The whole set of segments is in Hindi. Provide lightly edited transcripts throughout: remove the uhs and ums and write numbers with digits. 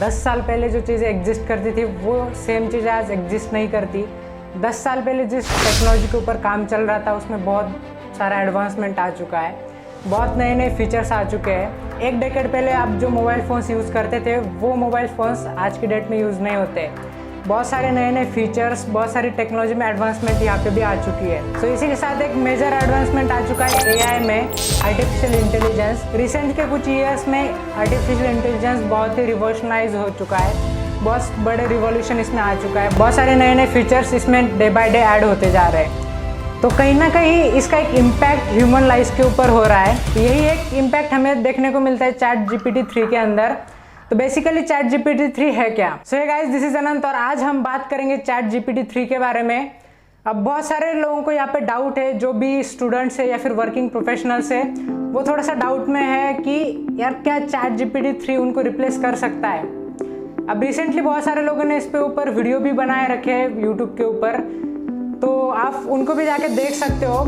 10 साल पहले जो चीज़ें एग्जिस्ट करती थी वो सेम चीज़ें आज एग्जिस्ट नहीं करती। 10 साल पहले जिस टेक्नोलॉजी के ऊपर काम चल रहा था उसमें बहुत सारा एडवांसमेंट आ चुका है, बहुत नए नए फीचर्स आ चुके हैं। एक डेकेड पहले आप जो मोबाइल फ़ोन्स यूज़ करते थे वो मोबाइल फ़ोन्स आज की डेट में यूज़ नहीं होते। बहुत सारे नए नए फीचर्स, बहुत सारी टेक्नोलॉजी में एडवांसमेंट यहाँ पे भी आ चुकी है। तो इसी के साथ एक मेजर एडवांसमेंट आ चुका है एआई में, आर्टिफिशियल इंटेलिजेंस। रिसेंट के कुछ ईयर्स में आर्टिफिशियल इंटेलिजेंस बहुत ही रिवॉल्यूशनाइज हो चुका है, बहुत बड़े रिवॉल्यूशन इसमें आ चुका है। बहुत सारे नए नए फीचर्स इसमें डे बाय डे ऐड होते जा रहे हैं। तो कहीं ना कहीं इसका एक इम्पैक्ट ह्यूमन लाइफ के ऊपर हो रहा है। यही एक इम्पैक्ट हमें देखने को मिलता है चैट जीपीटी 3 के अंदर। तो बेसिकली चैट जीपीटी 3 है क्या? सो हे गाइस, दिस इज अनंत और आज हम बात करेंगे चैट जीपीटी 3 के बारे में। अब बहुत सारे लोगों को यहाँ पे डाउट है, जो भी स्टूडेंट्स है या फिर वर्किंग प्रोफेशनल्स है वो थोड़ा सा डाउट में है कि यार क्या चैट जीपीटी 3 उनको रिप्लेस कर सकता है। अब रिसेंटली बहुत सारे लोगों ने इस पे ऊपर वीडियो भी बनाए रखे हैं यूट्यूब के ऊपर, तो आप उनको भी जाके देख सकते हो।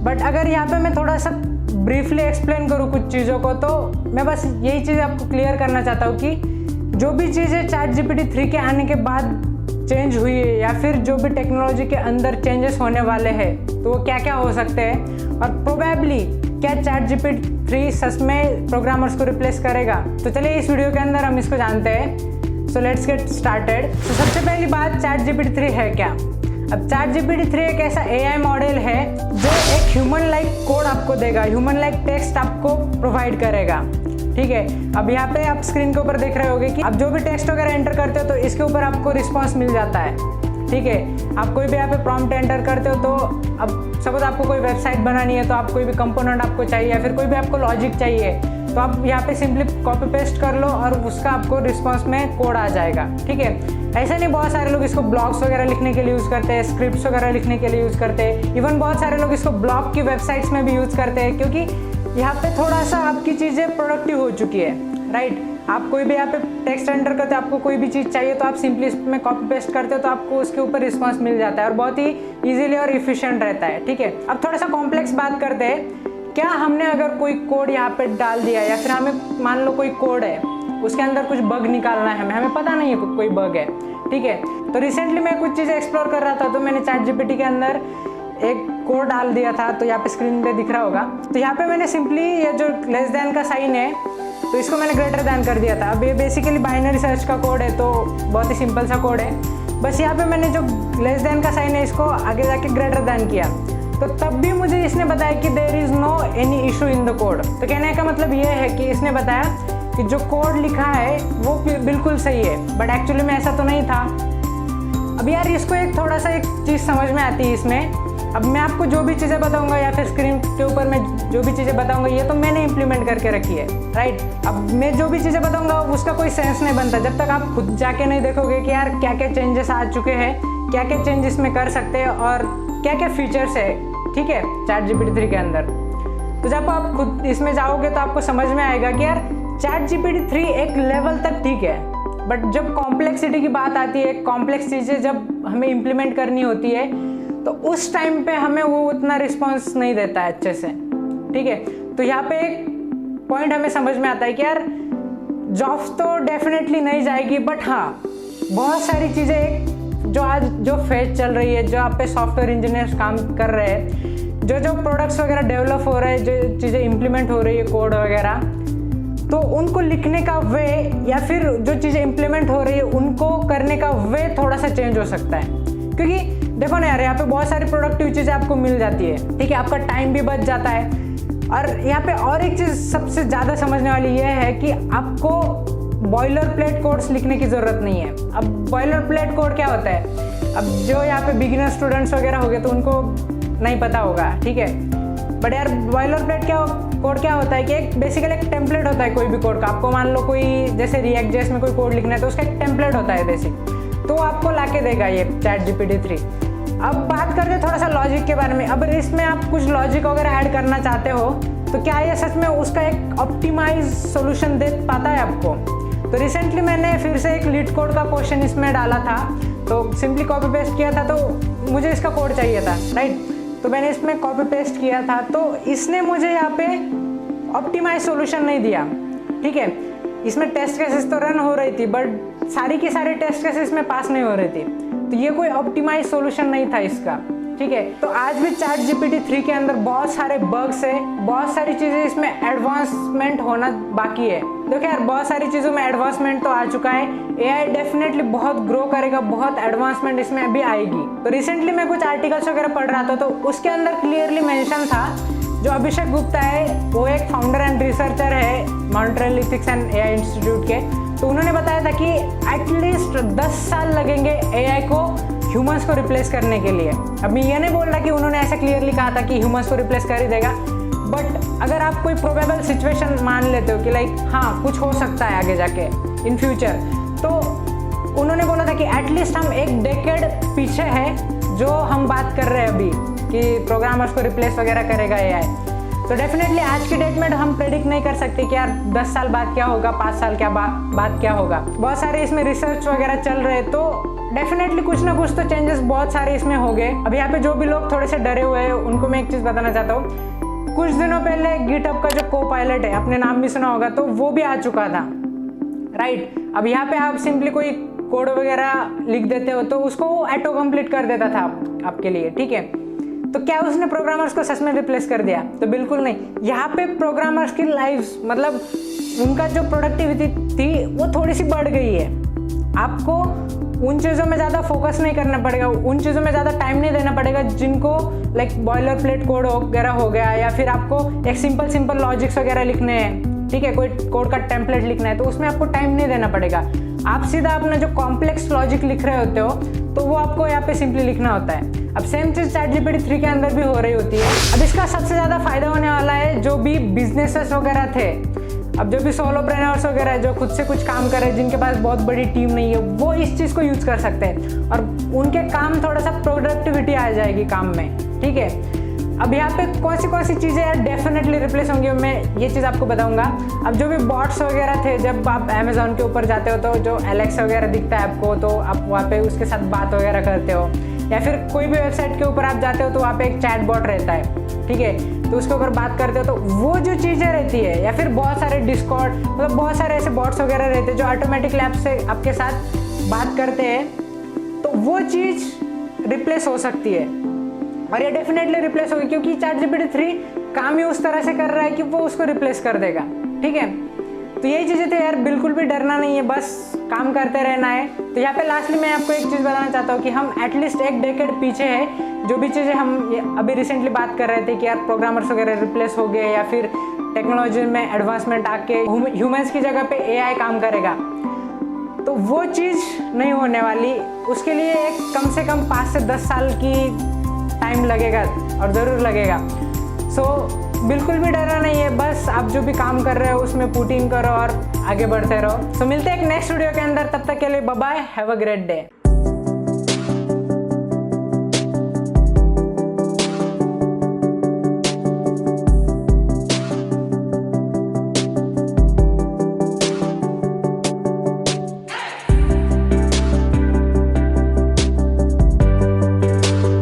बट अगर यहाँ पे मैं थोड़ा सा ब्रीफली एक्सप्लेन करूँ कुछ चीज़ों को, तो मैं बस यही चीज़ आपको क्लियर करना चाहता हूँ कि जो भी चीज़ें चैट जीपीटी 3 के आने के बाद चेंज हुई है या फिर जो भी टेक्नोलॉजी के अंदर चेंजेस होने वाले हैं तो वो क्या क्या हो सकते हैं, और प्रोबेबली क्या चैट जीपीटी 3 सच में प्रोग्रामर्स को रिप्लेस करेगा। तो चलिए इस वीडियो के अंदर हम इसको जानते हैं। So let's get started. तो सबसे पहली बात, चैट जीपीटी 3 है क्या? अब चैट जीपीटी 3 एक ऐसा एआई मॉडल है जो एक ह्यूमन लाइक कोड आपको देगा, ह्यूमन लाइक टेक्स्ट आपको प्रोवाइड करेगा। ठीक है, अब यहाँ पे आप स्क्रीन के ऊपर देख रहे होगे कि आप जो भी टेक्स्ट वगैरह एंटर करते हो तो इसके ऊपर आपको रिस्पॉन्स मिल जाता है। ठीक है, आप कोई भी यहाँ पे प्रॉम्प्ट एंटर करते हो तो अब सपोज आपको कोई वेबसाइट बनानी है तो आप कोई भी कंपोनेंट आपको चाहिए या फिर कोई भी आपको लॉजिक चाहिए तो आप यहाँ पे सिंपली कॉपी पेस्ट कर लो और उसका आपको रिस्पॉन्स में कोड आ जाएगा। ठीक है, ऐसा नहीं, बहुत सारे लोग इसको ब्लॉग्स वगैरह लिखने के लिए यूज़ करते हैं, स्क्रिप्ट्स वगैरह लिखने के लिए यूज़ करते हैं, इवन बहुत सारे लोग इसको ब्लॉग की वेबसाइट्स में भी यूज़ करते हैं, क्योंकि यहाँ पे थोड़ा सा आपकी चीज़ें प्रोडक्टिव हो चुकी है। राइट, आप कोई भी यहाँ पे टेक्स्ट एंटर करते हो, आपको कोई भी चीज़ चाहिए तो आप सिंपली इसमें कॉपी पेस्ट करते हो तो आपको उसके ऊपर रिस्पॉन्स मिल जाता है और बहुत ही ईजिली और इफिशियंट रहता है। ठीक है, अब थोड़ा सा कॉम्प्लेक्स बात करते हैं। क्या हमने अगर कोई कोड यहाँ पे डाल दिया या फिर हमें मान लो कोई कोड है उसके अंदर कुछ बग निकालना है, हमें पता नहीं है कोई बग है। ठीक है, तो रिसेंटली मैं कुछ चीज़ें एक्सप्लोर कर रहा था तो मैंने चैट जीपीटी के अंदर एक कोड डाल दिया था, तो यहाँ पे स्क्रीन पे दिख रहा होगा। तो यहाँ पे मैंने सिंपली ये जो लेस देन का साइन है तो इसको मैंने ग्रेटर देन कर दिया था। अब ये बेसिकली बाइनरी सर्च का कोड है तो बहुत ही सिंपल सा कोड है। बस यहाँ पे मैंने जो लेस देन का साइन है इसको आगे जाके ग्रेटर देन किया, तो तब भी मुझे इसने बताया कि there is no any issue in the code. तो कहने का मतलब ये है कि इसने बताया कि जो कोड लिखा है वो बिल्कुल सही है, बट एक्चुअली में ऐसा तो नहीं था। अब यार इसको एक थोड़ा सा एक चीज़ समझ में आती है इसमें। अब मैं आपको जो भी चीज़ें बताऊंगा या फिर स्क्रीन के ऊपर मैं जो भी चीज़ें बताऊंगा ये तो मैंने इंप्लीमेंट करके रखी है। राइट, अब मैं जो भी चीज़ें बताऊंगा उसका कोई सेंस नहीं बनता जब तक आप खुद जाके नहीं देखोगे कि यार क्या क्या चेंजेस आ चुके हैं, क्या क्या चेंज इसमें कर सकते हैं और क्या क्या फीचर्स है। ठीक है, चैट जीपीटी 3 के अंदर। तो जब आप खुद इसमें जाओगे तो आपको समझ में आएगा कि यार चैट जीपीटी 3 एक लेवल तक ठीक है, बट जब कॉम्प्लेक्सिटी की बात आती है, कॉम्प्लेक्स चीज़ें जब हमें इम्प्लीमेंट करनी होती है तो उस टाइम पे हमें वो उतना रिस्पॉन्स नहीं देता है अच्छे से। ठीक है, तो यहाँ पे एक पॉइंट हमें समझ में आता है कि यार जॉब्स तो डेफिनेटली नहीं जाएगी, बट हाँ बहुत सारी चीज़ें जो आज जो फेज चल रही है, जो आप पे सॉफ्टवेयर इंजीनियर्स काम कर रहे हैं, जो प्रोडक्ट्स वगैरह डेवलप हो रहे हैं, जो चीज़ें इम्प्लीमेंट हो रही है कोड वगैरह, तो उनको लिखने का वे या फिर जो चीज़ें इम्प्लीमेंट हो रही है उनको करने का वे थोड़ा सा चेंज हो सकता है। क्योंकि देखो ना यार, यहाँ पे बहुत सारी प्रोडक्टिव चीज़ें आपको मिल जाती है। ठीक है, आपका टाइम भी बच जाता है। और यहाँ पे और एक चीज़ सबसे ज़्यादा समझने वाली ये है कि आपको बॉयलर प्लेट कोड्स लिखने की ज़रूरत नहीं है। अब बॉयलर प्लेट कोड क्या होता है, अब जो यहाँ पे बिगिनर स्टूडेंट्स वगैरह हो गए तो उनको नहीं पता होगा। ठीक है, बट यार बॉयलर प्लेट कोड क्या होता है कि एक बेसिकली एक टेम्पलेट होता है कोई भी कोड का। आपको मान लो कोई जैसे रिएक्ट जेएस में कोई कोड लिखना है तो उसका एक टेम्पलेट होता है बेसिक, तो आपको ला के देगा ये चैट जीपीटी 3। अब बात करते हैं थोड़ा सा लॉजिक के बारे में। अब इसमें आप कुछ लॉजिक वगैरह ऐड करना चाहते हो तो क्या ये सच में उसका एक ऑप्टिमाइज सोल्यूशन दे पाता है आपको? तो रिसेंटली मैंने फिर से एक लीड कोड का क्वेश्चन इसमें डाला था, तो सिंपली कॉपी पेस्ट किया था, तो मुझे इसका कोड चाहिए था। राइट, तो मैंने इसमें कॉपी पेस्ट किया था तो इसने मुझे यहाँ पे ऑप्टिमाइज सॉल्यूशन नहीं दिया। ठीक है, इसमें टेस्ट केसेस तो रन हो रही थी, बट सारी की सारी टेस्ट केसेस में पास नहीं हो रही थी। तो ये कोई ऑप्टिमाइज सॉल्यूशन नहीं था इसका, ठीक है। तो आज भी ChatGPT-3 के अंदर बहुत सारे बग्स है, बहुत सारी चीज़ें इसमें एडवांसमेंट होना बाकी है। देखो यार, बहुत सारी चीज़ों में एडवांसमेंट तो आ चुका है। AI डेफिनेटली बहुत ग्रो करेगा, बहुत एडवांसमेंट इसमें अभी आएगी। तो रिसेंटली मैं कुछ आर्टिकल्स वगैरह पढ़ रहा था, तो उसके अंदर क्लियरली मेंशन था, जो अभिषेक गुप्ता है वो एक फाउंडर एंड रिसर्चर है Montreal ethics and AI institute के। तो उन्होंने बताया था कि एटलीस्ट 10 साल लगेंगे AI को ह्यूमंस को रिप्लेस करने के लिए। अब मैं ये नहीं बोल रहा कि उन्होंने ऐसा क्लियरली कहा था कि ह्यूमंस को रिप्लेस कर ही देगा, बट अगर आप कोई प्रोबेबल सिचुएशन मान लेते हो कि लाइक हाँ कुछ हो सकता है आगे जाके इन फ्यूचर, तो उन्होंने बोला था कि एटलीस्ट हम एक डेकेड पीछे है जो हम बात कर रहे हैं अभी कि प्रोग्रामर्स को रिप्लेस वगैरह करेगा AI। तो डेफिनेटली आज की डेट में हम प्रेडिक्ट नहीं कर सकते कि यार 10 साल बाद क्या होगा, 5 साल क्या बाद क्या होगा। बहुत सारे इसमें रिसर्च वगैरह चल रहे हैं, तो डेफिनेटली कुछ ना कुछ तो चेंजेस बहुत सारे इसमें हो गए। अब यहाँ पे जो भी लोग थोड़े से डरे हुए हैं उनको मैं एक चीज़ बताना चाहता हूँ। कुछ दिनों पहले गिटहब का जो को-पायलट है, आपने नाम भी सुना होगा, तो वो भी आ चुका था, राइट। अब यहाँ पे आप सिंपली कोई कोड वगैरह लिख देते हो तो उसको वो ऑटो कंप्लीट कर देता था आपके लिए, ठीक है। तो क्या उसने प्रोग्रामर्स को सच में रिप्लेस कर दिया? तो बिल्कुल नहीं। यहाँ पे प्रोग्रामर्स की लाइफ मतलब उनका जो प्रोडक्टिविटी थी वो थोड़ी सी बढ़ गई है। आपको उन चीज़ों में ज़्यादा फोकस नहीं करना पड़ेगा, उन चीज़ों में ज़्यादा टाइम नहीं देना पड़ेगा जिनको लाइक बॉयलर प्लेट कोड वगैरह हो गया, या फिर आपको एक सिंपल लॉजिक्स वगैरह लिखने हैं, ठीक है, कोई कोड का टेम्पलेट लिखना है, तो उसमें आपको टाइम नहीं देना पड़ेगा। आप सीधा अपना जो कॉम्प्लेक्स लॉजिक लिख रहे होते हो तो वो आपको यहाँ पे सिंपली लिखना होता है। अब सेम चीज़ ChatGPT-3 के अंदर भी हो रही होती है। अब इसका सबसे ज़्यादा फायदा होने वाला है जो भी बिजनेसेस वगैरह थे, अब जो भी सोलोप्रेन्योर्स वगैरह है जो खुद से कुछ काम कर रहे हैं, जिनके पास बहुत बड़ी टीम नहीं है, वो इस चीज़ को यूज़ कर सकते हैं और उनके काम थोड़ा सा प्रोडक्टिविटी आ जाएगी काम में, ठीक है। अब यहाँ पे कौन सी चीज़ें यार डेफिनेटली रिप्लेस होंगी, मैं ये चीज़ आपको बताऊंगा। अब जो भी बॉट्स वगैरह थे, जब आप अमेज़ॉन के ऊपर जाते हो तो जो एलेक्सा वगैरह दिखता है आपको, तो आप वहाँ पे उसके साथ बात वगैरह करते हो, या फिर कोई भी वेबसाइट के ऊपर आप जाते हो तो वहाँ पे एक चैट बॉट रहता है, ठीक है, तो उसके ऊपर बात करते हो, तो वो जो चीज़ें रहती है, या फिर बहुत सारे डिस्कॉर्ड, मतलब बहुत सारे ऐसे बॉट्स वगैरह रहते हैं जो ऑटोमेटिकली आपसे आपके साथ बात करते हैं, तो वो चीज़ रिप्लेस हो सकती है और ये डेफिनेटली रिप्लेस होगी, क्योंकि ChatGPT-3 काम ही उस तरह से कर रहा है कि वो उसको रिप्लेस कर देगा, ठीक है। तो यही चीज़ें थे यार, बिल्कुल भी डरना नहीं है, बस काम करते रहना है। तो यहाँ पे लास्टली मैं आपको एक चीज़ बताना चाहता हूँ कि हम एटलीस्ट एक डेकेड पीछे है। जो भी चीज़ें हम अभी रिसेंटली बात कर रहे थे कि यार प्रोग्रामर्स वगैरह रिप्लेस हो गए, या फिर टेक्नोलॉजी में एडवांसमेंट आके ह्यूमंस की जगह पे AI काम करेगा, तो वो चीज़ नहीं होने वाली। उसके लिए कम से कम 5 से 10 साल की टाइम लगेगा और ज़रूर लगेगा। सो बिल्कुल भी डरना नहीं है, बस आप जो भी काम कर रहे हो उसमें पुट इन करो और आगे बढ़ते रहो। सो मिलते हैं एक नेक्स्ट वीडियो के अंदर, तब तक के लिए bye bye, have a great day.